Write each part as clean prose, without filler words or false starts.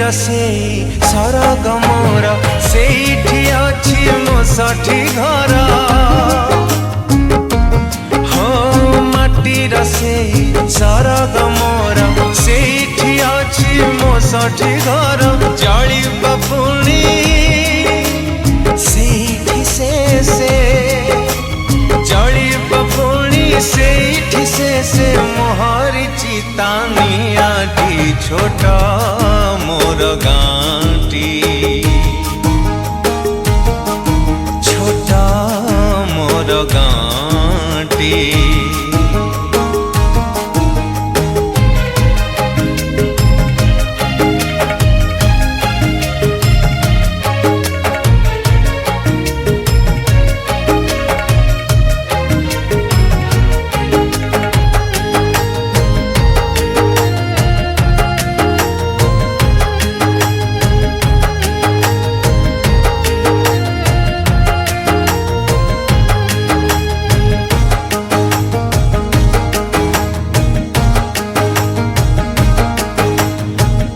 माटीर से सरग मोर सेठी अछि मो साठी घर हो माटीर से सरग मोर सेठी अछि मो साठी घर जलिबा पुणी सेठी से जलिबा पुणी सेठी से मोहरी चितानियाटी छोट मोर गाँटी छोट मोर गाँटी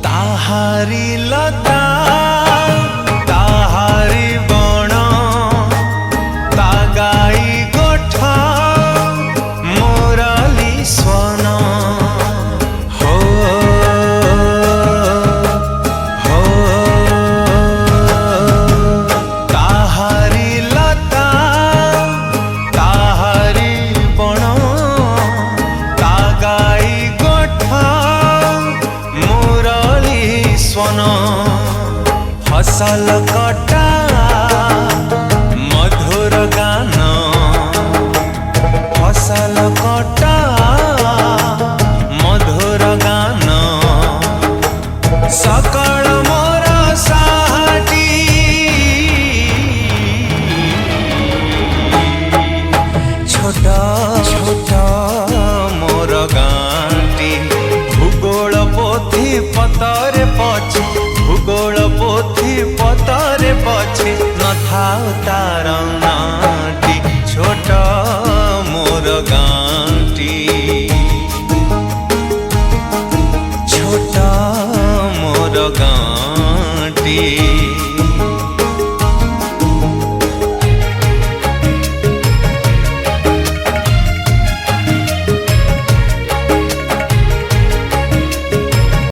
ताहारी लता ताहारी बण तागाई गोठा मोराली स्वन हो हो ताहारी लता ताहारी बण तागाई गोठा स्वन फसल कटा मधुर गान फसल कटा मधुर गान सकल मोर साहाटी छोट छोट मोर गाँटी भूगोल पोथी पतरे पछे भूगोल पोथी पतरे पछे नथाउ तार नाटी छोट मोर गाँटी छोट मोर गाँटी।